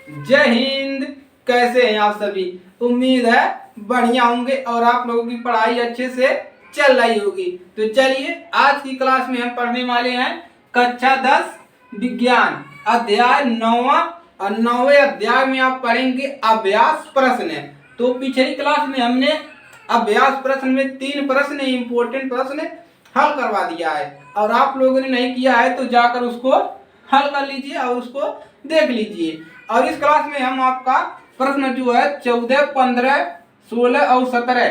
जय हिंद। कैसे हैं आप सभी? उम्मीद है बढ़िया होंगे और आप लोगों की पढ़ाई अच्छे से चल रही होगी। तो चलिए आज की क्लास में हम पढ़ने वाले हैं कक्षा 10 विज्ञान अध्याय 9वां और 9वें अध्याय में आप पढ़ेंगे अभ्यास प्रश्न। तो पिछली क्लास में हमने अभ्यास प्रश्न में 3 प्रश्न इंपोर्टेंट प्रश्न हल करवा दिया है और आप लोगों ने नहीं किया है तो जाकर उसको हल कर लीजिए और उसको देख लीजिए। और इस क्लास में हम आपका प्रश्न जो है 14, 15, 16 और 17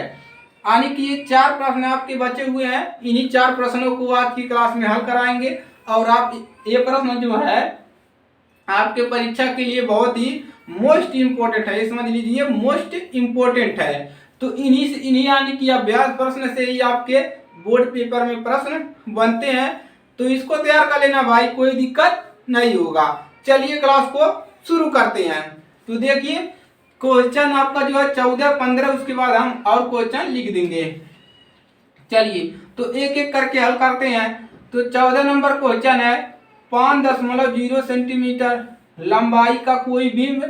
यानी कि ये 4 प्रश्न आपके बचे हुए हैं। इन्हीं 4 प्रश्नों को आज की क्लास में हल कराएंगे और आप ये प्रश्न जो है आपके परीक्षा के लिए बहुत ही मोस्ट इम्पोर्टेंट है, समझ लीजिए मोस्ट इम्पोर्टेंट है। तो इन्हीं यानी कि अभ्यास प्रश्न से ही आपके बोर्ड पेपर में प्रश्न बनते हैं। तो इसको तैयार कर लेना भाई, कोई दिक्कत नहीं होगा। चलिए क्लास को शुरू करते हैं। तो देखिए क्वेश्चन आपका जो है 14, 15, उसके बाद हम और क्वेश्चन लिख देंगे। चलिए तो एक एक करके हल करते हैं। तो 14 नंबर क्वेश्चन है 5.0 सेंटीमीटर लंबाई का कोई बिंब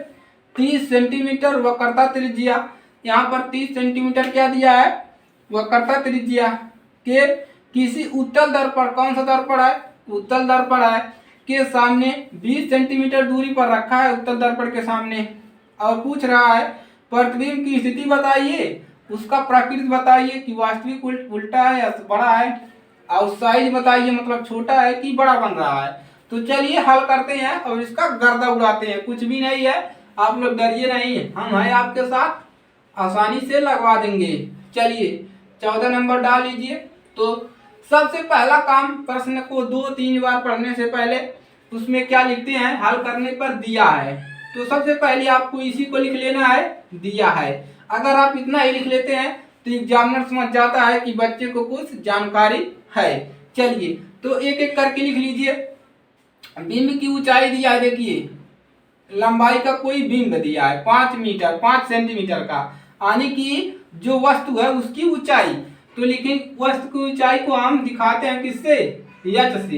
30 सेंटीमीटर वक्रता त्रिज्या, यहाँ पर 30 सेंटीमीटर क्या दिया है? वक्रता त्रिज्या के किसी उत्तल दर्पण, कौन सा दर्पण है? उत्तल दर्पण है, के सामने 20 सेंटीमीटर दूरी पर रखा है उत्तल दर्पण के सामने। और पूछ रहा है प्रतिबिंब की स्थिति बताइए, उसका प्रकृति बताइए कि वास्तविक उल्टा है या बड़ा है, और साइज बताइए मतलब छोटा है कि बड़ा बन रहा है। तो चलिए हल करते हैं और इसका गर्दा उड़ाते हैं। कुछ भी नहीं है, आप लोग डरिए नहीं, हम हैं आपके साथ, आसानी से लगवा देंगे। चलिए 14 नंबर डाल लीजिए। तो सबसे पहला काम प्रश्न को 2-3 बार पढ़ने से पहले उसमें क्या लिखते हैं? हल करने पर दिया है, तो सबसे पहले आपको इसी को लिख लेना है, दिया है। अगर आप इतना ही लिख लेते हैं तो एग्जामिनर समझ जाता है कि बच्चे को कुछ जानकारी है। चलिए तो एक एक करके लिख लीजिए। बिंब की ऊंचाई दिया है, देखिए लंबाई का कोई बिंब दिया है 5 मीटर 5 सेंटीमीटर का, यानी कि जो वस्तु है उसकी ऊंचाई। तो लेकिन वस्तु की ऊंचाई को हम दिखाते हैं किससे? एच से।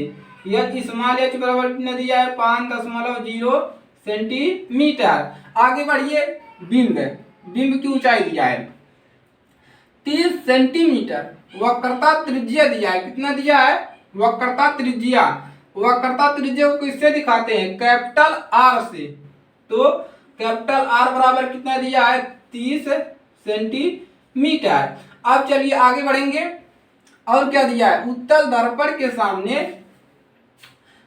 एच स्मॉल एच बराबर कितना दिया है? 5.0 सेंटीमीटर। आगे बढ़िए, बिंब बिंब की ऊंचाई दिया है 30 सेंटीमीटर। वक्रता त्रिज्या दिया है, कितना दिया है? वक्रता त्रिज्या। वक्रता त्रिज्या को किससे दिखाते हैं? कैपिटल आर से। तो कैपिटल आर बराबर कितना दिया है? 30 सेंटीमीटर। अब चलिए आगे बढ़ेंगे। और क्या दिया है? उत्तल दर्पण के सामने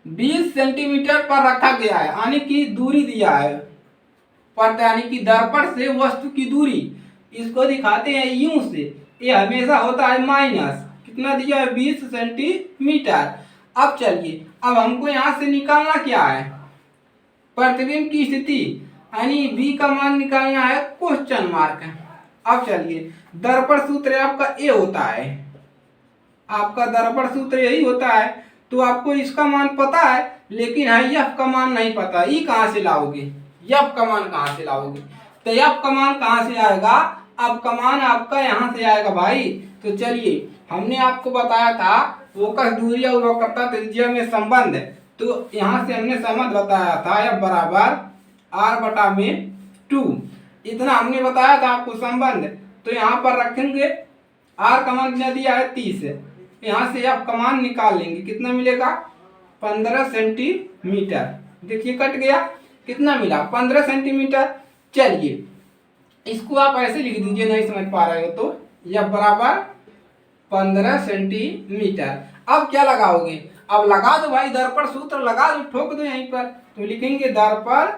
20 सेंटीमीटर पर रखा गया है, यानी कि दूरी दिया है पर, यानी कि दर्पण से वस्तु की दूरी इसको दिखाते हैं यूं से। ये हमेशा होता है माइनस, कितना दिया है? 20 सेंटीमीटर। अब चलिए अब हमको यहाँ से निकालना क्या है? प्रतिबिंब की स्थिति, यानी बी का मान निकालना है, क्वेश्चन मार्क है। अब चलिए दर्पण सूत्र आपका ए होता है, आपका दर्पण सूत्र यही होता है। तो आपको इसका मान पता है, लेकिन है एफ का मान नहीं पता। ई कहाँ से लाओगे? एफ का मान कहाँ से लाओगे? तो एफ का मान कहाँ से आएगा? अब का मान आपका यहाँ से आएगा भाई। तो चलिए हमने आपको बताया था फोकस दूरी और वक्रता त्रिज्या में संबंध, तो यहाँ से हमने संबंध बताया था एफ बराबर आर बटा में 2, इतना हमने बताया था आपको संबंध। तो यहाँ पर रखेंगे आर का मान कितना दिया है? 30। यहाँ से एफ का मान निकाल लेंगे, कितना मिलेगा? 15 सेंटीमीटर। देखिए कट गया, कितना मिला? 15 सेंटीमीटर। चलिए इसको आप ऐसे लिख दीजिए, नहीं समझ पा रहे हो तो एफ बराबर 15 सेंटीमीटर। अब क्या लगाओगे? अब लगा दो भाई, दर्पण सूत्र लगा दो, ठोक दो यहीं पर। तो लिखेंगे दर्पण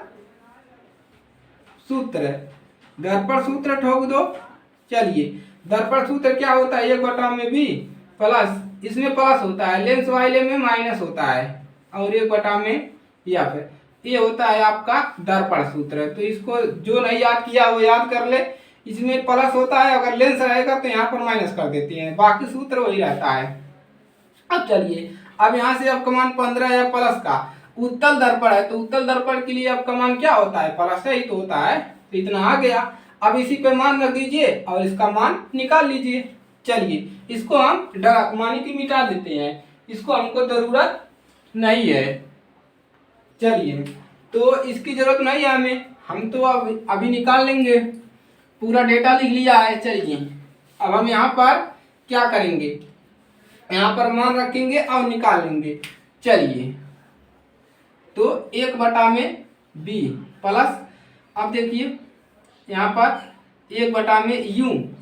सूत्र, दर्पण सूत्र ठोक दो। चलिए दर्पण सूत्र क्या होता है? 1/b प्लस, इसमें प्लस होता है, लेंस वाले में माइनस होता है, और 1/में या फिर ये होता है आपका दर्पण सूत्र। तो इसको जो नहीं याद किया वो याद कर ले। इसमें प्लस होता है, अगर लेंस रहेगा तो यहाँ पर माइनस कर देते हैं, बाकी सूत्र वही रहता है। अब चलिए अब यहाँ से आपका मान 15 है प्लस का, उत्तल दर्पण है तो उत्तल दर्पण के लिए आपका मान क्या होता है? प्लस ही तो होता है। तो इतना आ गया। अब इसी पे मान रख दीजिए और इसका मान निकाल लीजिए। चलिए इसको हम मानी की मिटा देते हैं, इसको हमको जरूरत नहीं है। चलिए तो इसकी जरूरत नहीं है हमें। हम तो अब अभी निकाल लेंगे, पूरा डेटा लिख लिया है। चलिए अब हम यहाँ पर क्या करेंगे, यहाँ पर मान रखेंगे और निकाल लेंगे। चलिए तो 1/b प्लस, अब देखिए यहाँ पर 1/में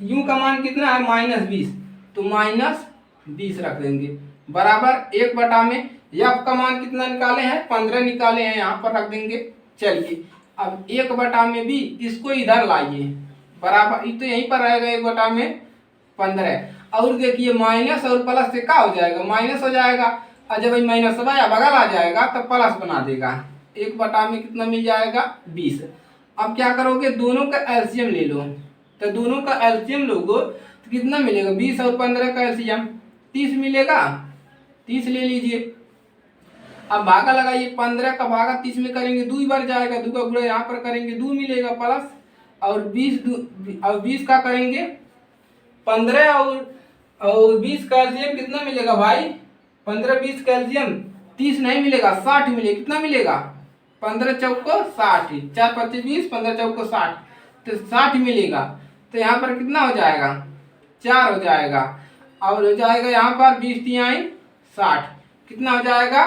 यू का मान कितना है -20, तो -20 रख देंगे बराबर 1/में यफ का मान कितना निकाले हैं 15 निकाले हैं, यहाँ पर रख देंगे। चलिए अब 1/में भी इसको इधर लाइए बराबर, ये तो यहीं पर रहेगा 1/15। और देखिए माइनस और प्लस से क्या हो जाएगा, माइनस हो जाएगा, और जब माइनस या बगल आ जाएगा तब प्लस बना देगा। 1/में कितना मिल जाएगा 20। अब क्या करोगे, दोनों का एलसीएम ले लो, तो दोनों का एलसीएम लोगे तो कितना मिलेगा, 20 और 15 का एलसीएम 30 मिलेगा, 30 ले लीजिए। अब भागा लगाइए, 15 का भागा 30 में करेंगे 2 बार जाएगा, 2 का गुणा यहाँ पर करेंगे 2 मिलेगा प्लस, और 20 का करेंगे 15 और 20 का एलसीएम कितना मिलेगा भाई, 15-20 का एलसीएम 30 नहीं मिलेगा 60 मिलेगा। कितना मिलेगा, 15 चौको 60, 4 25 20, 15 चौको 60, तो 60 मिलेगा। तो यहाँ पर कितना हो जाएगा, 4 हो जाएगा, और हो जाएगा यहाँ पर 20 तिहाई 60, कितना हो जाएगा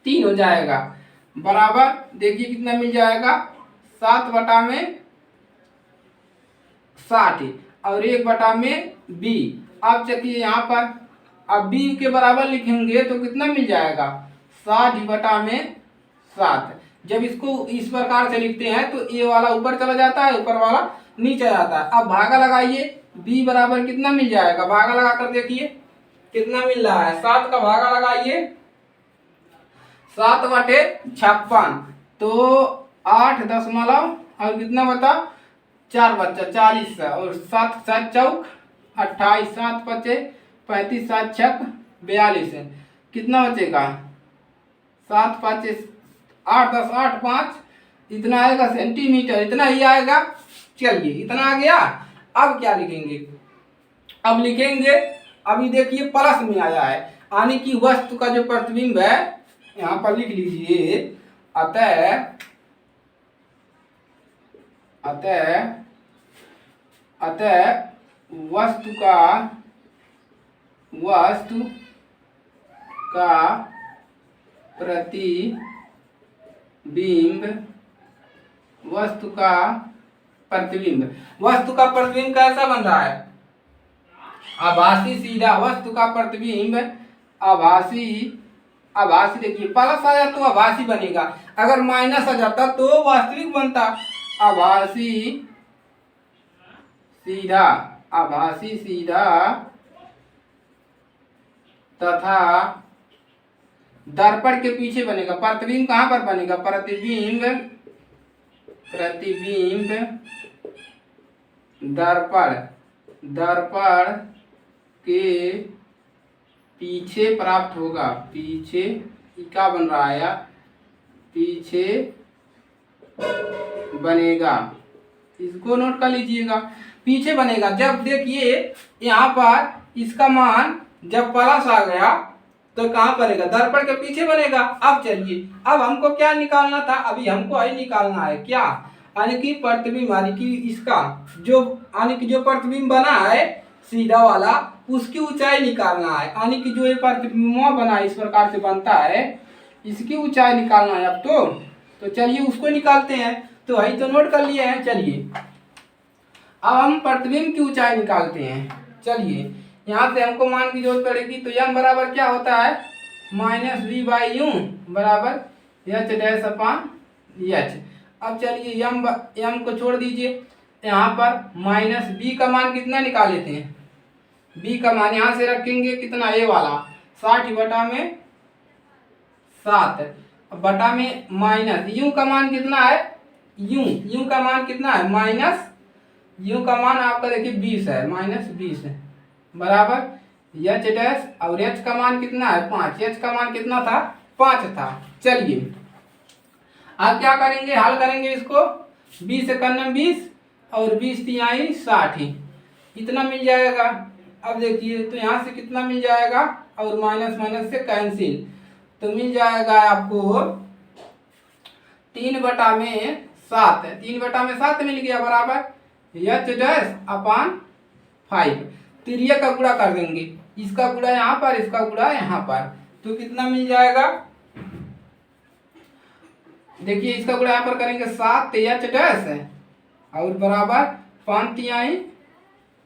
3 हो जाएगा बराबर। देखिए कितना मिल जाएगा 7/60 और 1/में b। अब चलिए यहाँ पर अब b के बराबर लिखेंगे तो कितना मिल जाएगा 60/7। जब इसको इस प्रकार से लिखते हैं तो ये वाला ऊपर चला जाता है, ऊपर वाला नीचे जाता है। अब भागा लगाइए, b बराबर कितना मिल जाएगा, भागा लगा कर देखिए कितना मिल रहा है, 7 का भागा लगाइए 7/56, तो 8 दशमलव और कितना बता 4 बच्चा 40, और 7 7 चौक 28, 7 बचे 35, 7 छक 42, कितना बचेगा 7 5 8 10 8 5, इतना आएगा सेंटीमीटर, इतना ही आएगा। चलिए इतना आ गया। अब क्या लिखेंगे, अब लिखेंगे, अभी देखिए प्लस में आया है, यानी कि वस्तु का जो प्रतिबिंब है यहाँ पर लिख लीजिए, अतः वस्तु का प्रतिबिंब, वस्तु का प्रतिबिंब कैसा बन रहा है, आभासी सीधा। वस्तु का प्रतिबिंब आभासी देखिए प्लस आ जाता तो आभासी बनेगा, अगर माइनस आ जाता तो वास्तविक बनता। आभासी सीधा तथा दर्पण के पीछे बनेगा। प्रतिबिंब कहाँ पर बनेगा, प्रतिबिंब दर्पण के पीछे प्राप्त होगा। पीछे क्या बन रहा है, पीछे बनेगा, इसको नोट कर लीजिएगा, पीछे बनेगा। जब देखिए यहाँ पर इसका मान जब प्लस आ गया तो कहाँ बनेगा, दर्पण के पीछे बनेगा। अब चलिए अब हमको क्या निकालना था, अभी हमको यही निकालना है क्या, यानी कि प्रतिबिंब, यानी कि इसका जो प्रतिबिंब बना है सीधा वाला उसकी ऊंचाई निकालना है, यानी कि जो ये प्रतिबिंब बना इस प्रकार से बनता है इसकी ऊंचाई निकालना है। अब तो चलिए उसको निकालते हैं, तो वही तो नोट कर लिए हैं। चलिए अब हम प्रतिबिंब की ऊंचाई निकालते हैं। चलिए यहाँ से हमको मान की जरूरत पड़ेगी, तो यम बराबर क्या होता है -v/u बराबर h-h। अब चलिए यम को छोड़ दीजिए, यहाँ पर -b का मान कितना निकाल लेते हैं, b का मान यहाँ से रखेंगे कितना, a वाला 60/7 बटा में माइनस u का मान कितना है, u का मान कितना है u का मान आपका देखिए 20 है, -20 है बराबर h' और h का मान कितना है 5, h का मान कितना था 5 था। चलिए अब क्या करेंगे, हल करेंगे इसको, 20 × 20 और 20 तिहाई 60, इतना मिल जाएगा। अब देखिए तो यहाँ से कितना मिल जाएगा, और माइनस माइनस से कैंसिल, तो मिल जाएगा आपको 3/7 है, 3/7 मिल गया बराबर h डैश अपान 5। तिर्यक का गुणा कर देंगे, इसका गुणा यहाँ पर, इसका गुणा यहाँ पर, तो कितना मिल जाएगा? देखिए इसका गुणा यहाँ पर करेंगे 7 h डैश है और बराबर 5 तिहाई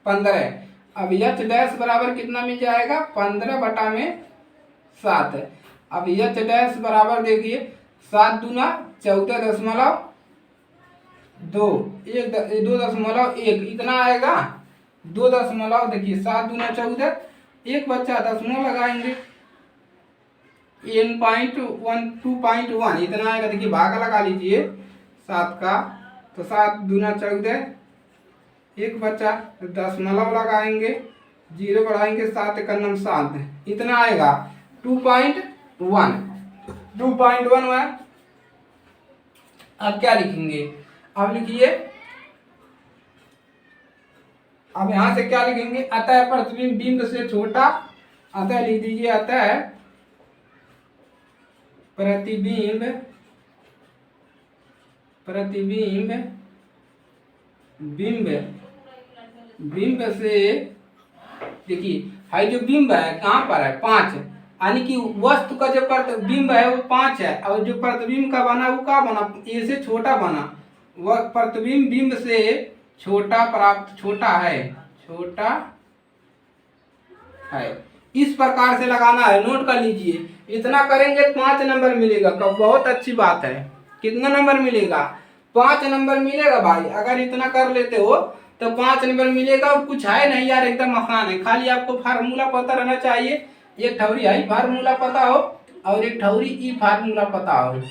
15। अब h डैश बराबर कितना मिल जाएगा? 15/7। अब h डैश बराबर देखिए 7 दूना 14.2, 2.1 इतना आएगा। 2 दशमलव देखिए 7 दूना 14, एक बच्चा दशमलव लगाएंगे n.1 2.1 इतना आएगा। देखिए भागा लगा लीजिए 7 का, तो 7 दूना 14, एक बच्चा दशमलव लगाएंगे, 0 बढ़ाएंगे 7 एकम 7 इतना आएगा 2.1 हुआ। अब क्या लिखेंगे? अब लिखिए, अब यहां से क्या लिखेंगे? अतः प्रतिबिंब बिंब से छोटा, अतः लिख दीजिए अतः प्रतिबिंब बिंब से, देखिए हाई जो बिंब है कहाँ पर है? 5, यानी कि वस्तु का जो प्रतिबिंब है वो 5 है, और जो प्रतिबिंब का बना वो क्या बना? ए से छोटा बना। वह प्रतिबिंब बिंब से छोटा प्राप्त, छोटा है, इस प्रकार से लगाना है। नोट कर लीजिए, इतना करेंगे 5 नंबर मिलेगा। कब? बहुत अच्छी बात है। कितना नंबर मिलेगा? 5 नंबर मिलेगा भाई। अगर इतना कर लेते हो तो 5 नंबर मिलेगा। और कुछ है नहीं यार, एकदम आसान है। खाली आपको फार्मूला पता रहना चाहिए। एक ठौरी आई फार्मूला पता हो और एक ठौरी ई फार्मूला पता हो,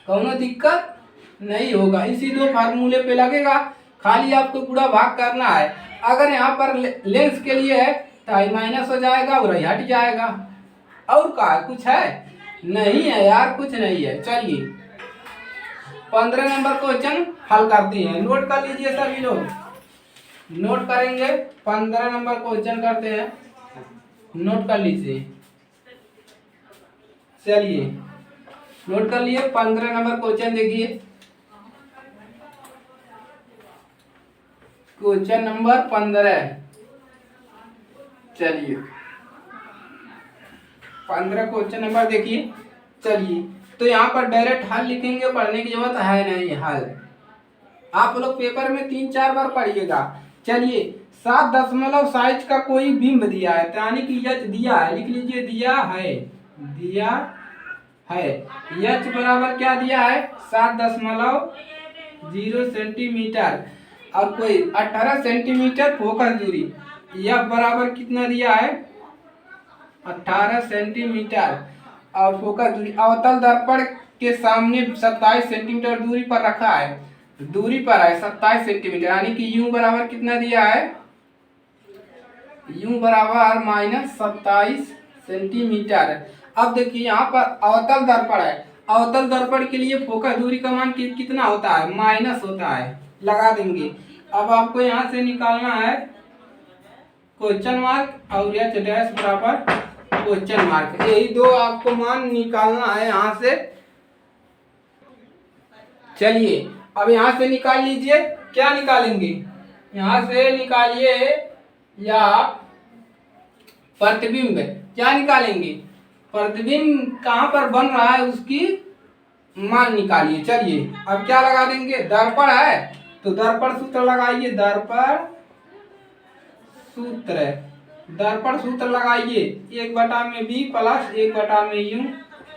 कौनो दिक्कत नहीं होगा। इसी 2 फार्मूले पे लगेगा, खाली आपको पूरा भाग करना है। अगर यहाँ पर लेंस के लिए है तो आई माइनस हो जाएगा और आई हट जाएगा। और क्या कुछ है? नहीं है यार, कुछ नहीं है। चलिए 15 नंबर क्वेश्चन हल करते हैं। नोट कर लीजिए सभी लोग, नोट करेंगे। 15 नंबर क्वेश्चन करते हैं, नोट कर लीजिए। चलिए नोट कर लिए 15 नंबर क्वेश्चन। देखिए क्वेश्चन नंबर 15। चलिए 15 क्वेश्चन नंबर देखिए। चलिए तो यहाँ पर डायरेक्ट हल लिखेंगे, पढ़ने की जरूरत है नहीं। हल आप लोग पेपर में 3-4 बार पढ़िएगा। चलिए 7 दशमलव साइज का कोई बिंब दिया है, यानी कि यच दिया है, लिख लीजिए दिया है यच बराबर क्या दिया है? 7.0 सेंटीमीटर और कोई 18 सेंटीमीटर फोकस दूरी। यह बराबर कितना दिया है? 18 सेंटीमीटर और फोकस दूरी अवतल दर्पण के सामने 27 सेंटीमीटर दूरी पर रखा है। दूरी पर है 27 सेंटीमीटर, यानी कि u बराबर कितना दिया है? u बराबर -27 सेंटीमीटर। अब देखिए यहाँ पर अवतल दर्पण है, अवतल दर्पण के लिए फोकस दूरी का मान कितना होता है? माइनस होता है, लगा देंगे। अब आपको यहाँ से निकालना है क्वेश्चन मार्क और एच डैश बराबर क्वेश्चन मार्क, यही 2 आपको मान निकालना है यहाँ से। चलिए अब यहाँ से निकाल लीजिए। क्या निकालेंगे? यहाँ से निकालिए या प्रतिबिंब। क्या निकालेंगे? प्रतिबिंब कहाँ पर बन रहा है उसकी मान निकालिए। चलिए अब क्या लगा देंगे? दर्पण है तो दर्पण सूत्र लगाइए। दर्पण सूत्र लगाइए। 1/b प्लस 1/u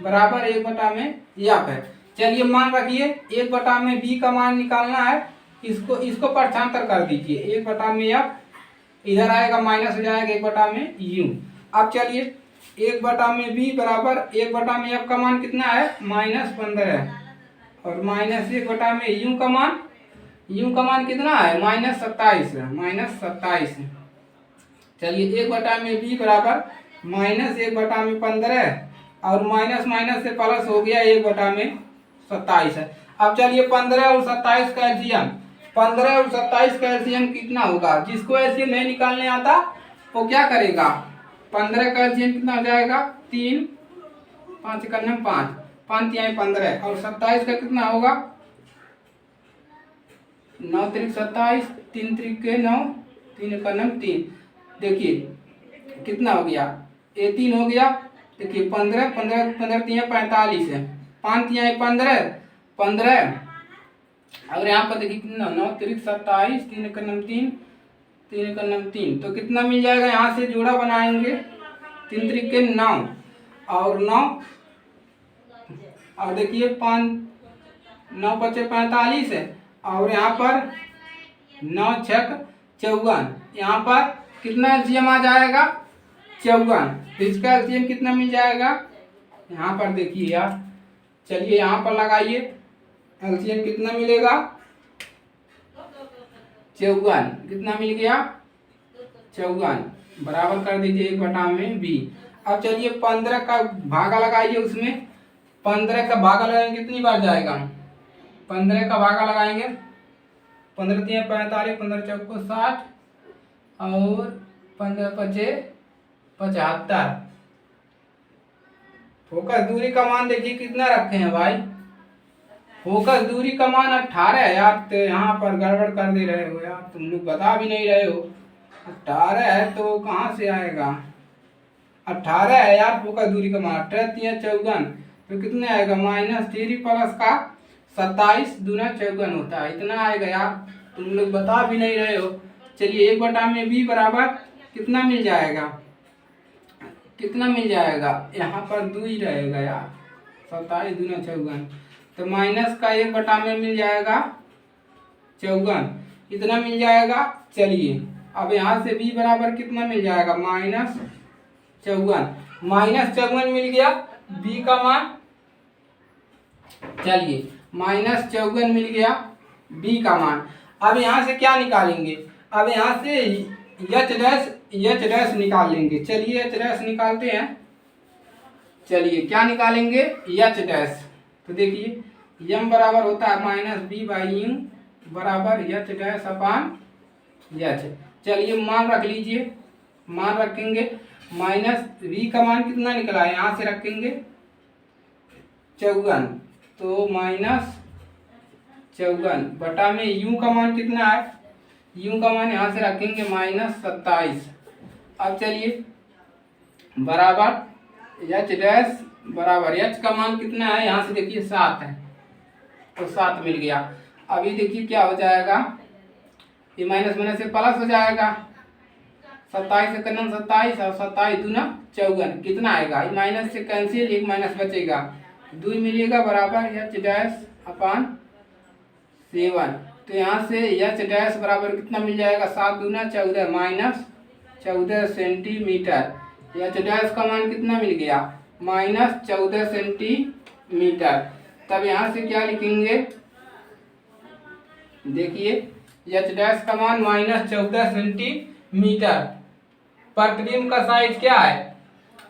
बराबर 1/f है। चलिए मान रखिए 1/b का मान निकालना है। इसको पक्षांतर कर दीजिए। 1/f इधर आएगा माइनस हो जाएगा 1/u। अब चलिए 1/b बराबर 1/f का मान कितना है? -15 और -1/u का मान, u का मान कितना है? -27। चलिए 1/b बराबर -1/15 और माइनस माइनस से प्लस हो गया 1/27 है। अब चलिए 15 और 27 का एलसीएम, 15 और 27 का एलसीएम कितना होगा? जिसको एलसीएम नहीं निकालने आता वो क्या करेगा? 15 का एलसीएम कितना हो जाएगा? 3 5 5 5 तिहाई 15 और 27 का कितना होगा 9 त्रिक 27, 3 त्रिक के 9, 3 एक 9 3। देखिए कितना हो गया, ये 3 हो गया। देखिए 15 15 15 तिहाई 45 है, 5 तिहाई 15 15। अगर यहाँ पर देखिए कितना 9 त्रिक 27, 3 एक 9 3, 3 एक 9 3, तो कितना मिल जाएगा। यहाँ से जोड़ा बनाएंगे 3 त्रिक के 9 और 9 और देखिए 5 9 पचे 45 है और यहाँ पर 9 छक 54। यहाँ पर कितना एलसीएम आ जाएगा 54। तो इसका एलसीएम कितना मिल जाएगा। यहाँ पर देखिए यार, चलिए यहाँ पर लगाइए एलसीएम कितना मिलेगा 54। कितना मिल गया 54, बराबर कर दीजिए 1/b। अब चलिए 15 का भागा लगाइए, उसमें 15 का भागा लगाएंगे कितनी बार जाएगा। 15 का भागा लगाएंगे 15 तिहाई 45, 15 चौको 60 और 15 पचे 75। फोकस दूरी का मान देखिए कितना रखे हैं भाई। फोकस दूरी का मान 18 है यार। तो यहाँ पर गड़बड़ कर दे रहे हो यार, तुम लोग बता भी नहीं रहे हो। 18 है तो कहाँ से आएगा 18 है यार फोकस दूरी का मान। 18 तिहाई 54 तो कितने आएगा -3 प्लस का 27 दूना 54 होता है। इतना आएगा यार, तुम लोग बता भी नहीं रहे हो। चलिए 1/b बराबर कितना मिल जाएगा, कितना मिल जाएगा। यहाँ पर 2 ही रहेगा यार, 27 दूना 54, तो माइनस का 1/में मिल जाएगा 54, इतना मिल जाएगा। चलिए अब यहाँ से b बराबर कितना मिल जाएगा -54। -54 मिल गया b का मान। चलिए -54 मिल गया b का मान। अब यहाँ से क्या निकालेंगे, अब यहाँ से h डैश निकाल लेंगे। चलिए h डैश निकालते हैं। चलिए क्या निकालेंगे h डैश। तो देखिए m बराबर होता है -b/u बराबर h डैश अपान h। चलिए मान रख लीजिए, मान रखेंगे -v का मान कितना निकला है, यहाँ से रखेंगे 54, तो -54 बटा में u का मान कितना है, u का मान यहाँ से रखेंगे -27। अब चलिए बराबर h डैश बराबर h का मान कितना है, यहाँ से देखिए 7 है तो 7 मिल गया। अभी देखिए क्या हो जाएगा, ये माइनस माइनस से प्लस हो जाएगा। 27 से 27 और 27 दूना 54, कितना आएगा, ये माइनस से कैंसिल, एक माइनस बचेगा, 2 मिलेगा बराबर h डैश अपान 7। तो यहाँ से h डैश बराबर कितना मिल जाएगा, 7 दूना 14 -14 सेंटीमीटर। h डैश का मान कितना मिल गया -14 सेंटीमीटर। तब यहाँ से क्या लिखेंगे, देखिए h डैश का मान -14 सेंटीमीटर। प्रतिबिंब का साइज क्या है,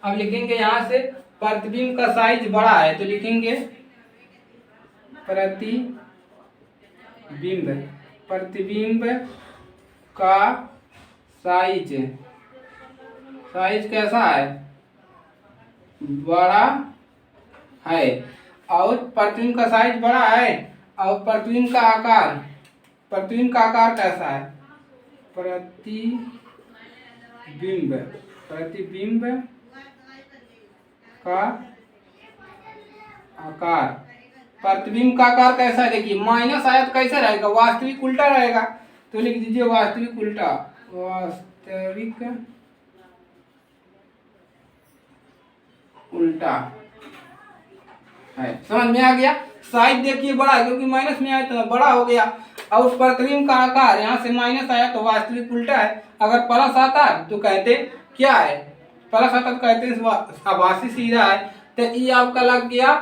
अब लिखेंगे यहाँ से प्रतिबिंब का साइज बड़ा है तो लिखेंगे प्रतिबिंब का साइज कैसा है, बड़ा है। और प्रतिबिंब का साइज बड़ा है और प्रतिबिंब का आकार कैसा है, प्रतिबिंब का आकार, प्रतिबिंब का आकार कैसा है। देखिए माइनस आया तो कैसा रहेगा, वास्तविक उल्टा रहेगा, तो लिख दीजिए वास्तविक उल्टा, वास्तविक उल्टा है। समझ में आ गया। साइज देखिए बड़ा है क्योंकि माइनस में आया तो बड़ा हो गया, और प्रतिबिंब का आकार यहाँ से माइनस आया तो वास्तविक उल्टा है। अगर प्लस आता तो कहते क्या है, प्लस आता तो कहते आभासी सीधा है। तो ये आपका लग गया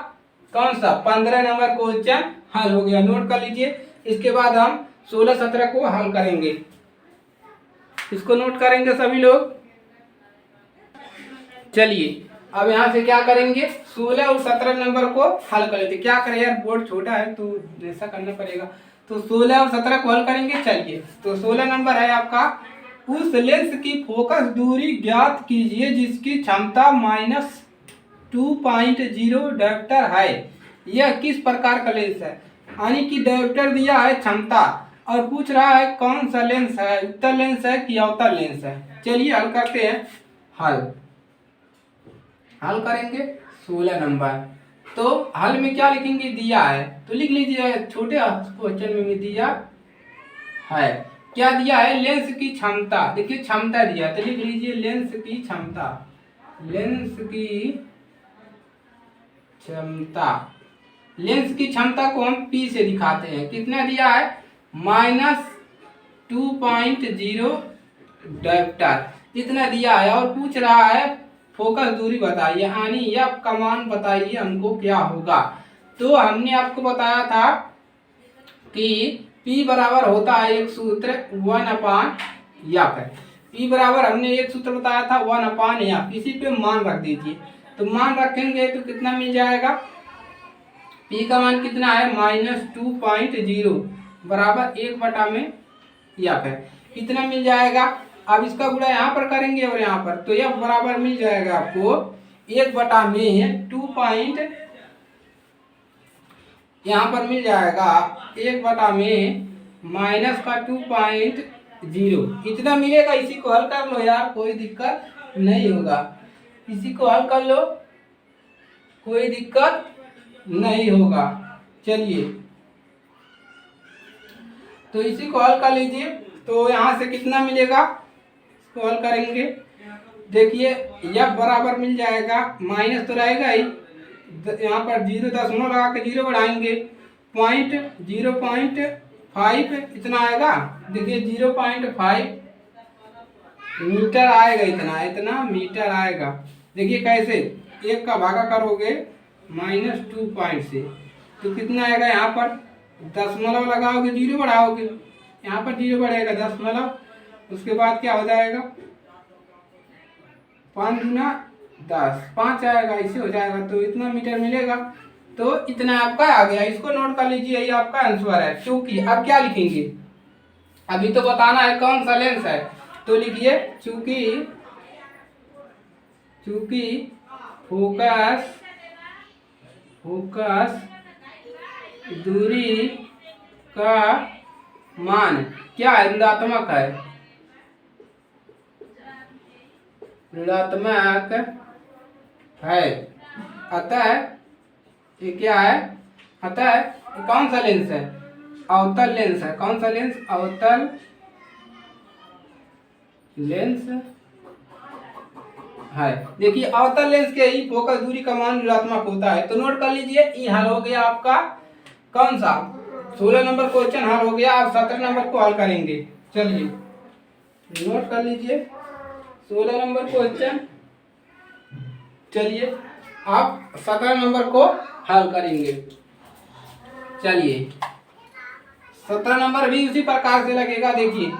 कौन सा 15 नंबर क्वेश्चन हल हो गया, नोट कर लीजिए। इसके बाद हम 16-17 को हल करेंगे, इसको नोट करेंगे सभी लोग। चलिए अब यहाँ से क्या करेंगे, 16 और 17 नंबर को हल कर लेते। क्या करें यार, बोर्ड छोटा है तो ऐसा करना पड़ेगा। तो 16 और 17 को हल करेंगे। चलिए तो 16 नंबर है आपका, उस लेंस की फोकस दूरी ज्ञात कीजिए जिसकी क्षमता 2.0 डायोप्टर है। यह किस प्रकार का लेंस है? यानी कि डायोप्टर दिया है क्षमता और पूछ रहा है कौन सा लेंस है, उत्तल लेंस है कि अवतल लेंस है। चलिए हल करते हैं। हल करेंगे 16 नंबर। तो हल में क्या लिखेंगे? दिया है तो लिख लीजिए, छोटे क्वेश्चन में दिया है। क्या दिया है? लेंस की क्षमता। देखिए क्षमता दिया है तो लिख लीजिए लेंस की क्षमता। लेंस की क्षमता, लेंस की क्षमता को हम P से दिखाते हैं। कितना दिया है? -2.0 डायोप्टर इतना दिया है और पूछ रहा है फोकस दूरी बताइए, यानी यह का मान बताइए हमको क्या होगा। तो हमने आपको बताया था कि P बराबर होता है एक सूत्र 1/f। P बराबर हमने एक सूत्र बताया था 1/f। इसी पे मान रख दीजिए। तो मान रखेंगे तो कितना मिल जाएगा? P का मान कितना है? -2.0 बराबर 1/f है। कितना मिल जाएगा? अब इसका गुणा यहाँ पर करेंगे और यहाँ पर, तो यह बराबर मिल जाएगा आपको 1/2 यहाँ पर मिल जाएगा 1/में -2.0 इतना मिलेगा। इसी को हल कर लो यार, कोई दिक्कत नहीं होगा। इसी को हल कर लो, कोई दिक्कत नहीं होगा। चलिए तो इसी को हल कर लीजिए। तो यहाँ से कितना मिलेगा? इसको हल करेंगे। देखिए यह बराबर मिल जाएगा, माइनस तो रहेगा ही, यहाँ पर 0 दशमलव लगा के 0 बढ़ाएंगे 0.5 इतना आएगा। देखिए 0.5 मीटर आएगा, इतना मीटर आएगा। देखिए कैसे, एक का भागा करोगे -2 से तो कितना आएगा? यहाँ पर दशमलव लगाओगे 0 बढ़ाओगे, यहाँ पर 0 बढ़ेगा दशमलव, उसके बाद क्या हो जाएगा 5 गुना 10 5 आएगा, इसे हो जाएगा। तो इतना मीटर मिलेगा। तो इतना आपका आ गया, इसको नोट कर लीजिए, ये आपका आंसर है। क्योंकि अब क्या लिखेंगे? अभी तो बताना है कौन सा लेंस है। तो लिखिए चूंकि फोकस दूरी का मान क्या है? ऋणात्मक है, ऋणात्मक है। अतः ये क्या है? अतः कौन सा लेंस है? अवतल लेंस है। कौन सा लेंस? अवतल लेंस है। देखिए अवतल लेंस के ही फोकस दूरी का मान ऋणात्मक होता है। तो नोट कर लीजिए, ये हल हो गया आपका कौन सा? 16 नंबर क्वेश्चन हल हो गया। आप 17 नंबर को हल करेंगे। चलिए नोट कर लीजिए 16 नंबर क्वेश्चन। चलिए आप 17 नंबर को हल करेंगे। चलिए 17 नंबर भी उसी प्रकार से लगेगा। देखिए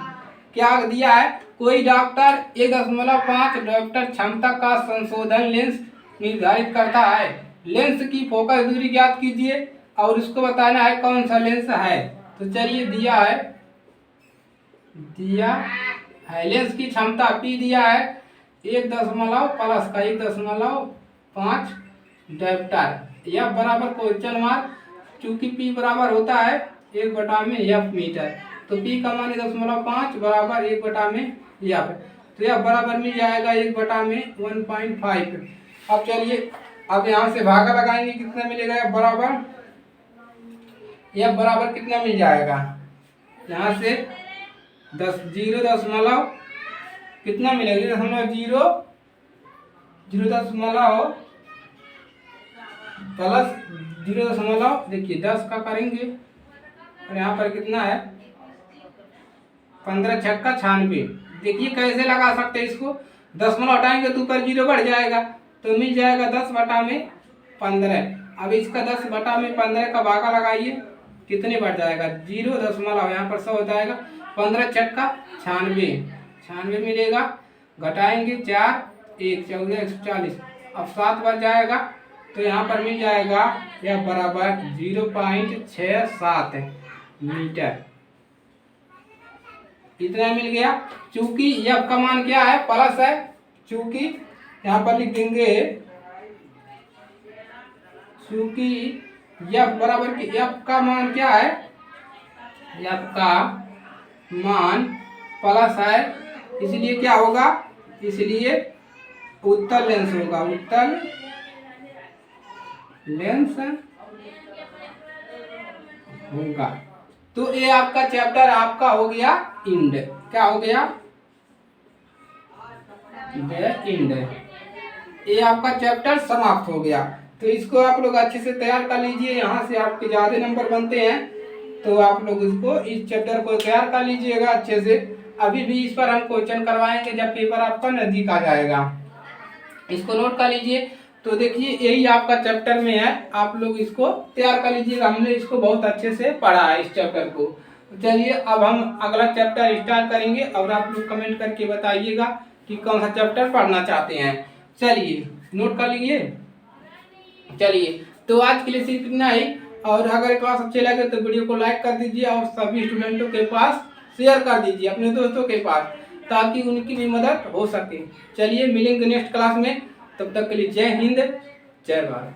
क्या दिया है? कोई डॉक्टर 1.5 डायोप्टर क्षमता का संशोधन लेंस निर्धारित करता है। लेंस की फोकस दूरी ज्ञात कीजिए और उसको बताना है कौन सा लेंस है। तो चलिए दिया है लेंस की क्षमता P दिया है 1.5 डायोप्टर। यह बराबर क्वेश्चन मार्क, चूंकि P बराबर होता है 1/f मीटर, तो P का मान 1.5 बराबर 1/f। तो यह बराबर मिल जाएगा 1/1.5। अब चलिए अब यहाँ से भागा लगाएंगे, कितना मिलेगा? यह बराबर कितना मिल जाएगा? यहाँ से 0 दशमलव कितना मिलेगा? 0.0 प्लस 0, देखिए 10 का करेंगे और यहाँ पर कितना है 15 छक्का 96। देखिए कैसे लगा सकते हैं इसको, दशमलव हटाएंगे तो ऊपर 0 बढ़ जाएगा, तो मिल जाएगा 10/15। अब इसका 10/15 का भागा लगाइए, कितने बढ़ जाएगा? 0 दशमलव, यहाँ पर 100 हो जाएगा, 15 छक्का 96 मिलेगा। घटाएंगे 4 1 14 140, अब 7 बढ़ जाएगा, तो यहाँ पर मिल जाएगा यह बराबर 0.67 मीटर। इतना मिल गया। चूंकि यह का मान क्या है? प्लस है, चूंकि यहाँ पर लिख देंगे चूंकि एफ बराबर के एफ का मान क्या है, एफ का मान प्लस है, इसलिए क्या होगा, इसलिए उत्तल लेंस होगा, उत्तल लेंस होगा। तो ये आपका चैप्टर आपका हो गया इंड, क्या हो गया, इंड। ये आपका चैप्टर समाप्त हो गया। तो इसको आप लोग अच्छे से तैयार कर लीजिए, यहाँ से आपके ज्यादा नंबर बनते हैं, तो आप लोग इसको इस चैप्टर को तैयार कर लीजिएगा अच्छे से। अभी भी इस पर हम क्वेश्चन करवाएंगे जब पेपर आपका नजदीक आ जाएगा, इसको नोट कर लीजिए। तो देखिए यही आपका चैप्टर में है, आप लोग इसको तैयार कर लीजिएगा। हमने इसको बहुत अच्छे से पढ़ा है इस चैप्टर को। चलिए अब हम अगला चैप्टर स्टार्ट करेंगे और आप लोग कमेंट करके बताइएगा कि कौन सा चैप्टर पढ़ना चाहते हैं। चलिए नोट कर लीजिए। चलिए तो आज के लिए सिर्फ इतना ही, और अगर क्लास अच्छे लगे तो वीडियो को लाइक कर दीजिए और सभी स्टूडेंटों के पास शेयर कर दीजिए, अपने दोस्तों के पास, ताकि उनकी भी मदद हो सके। चलिए मिलेंगे नेक्स्ट क्लास में, तब तक के लिए जय हिंद, जय भारत।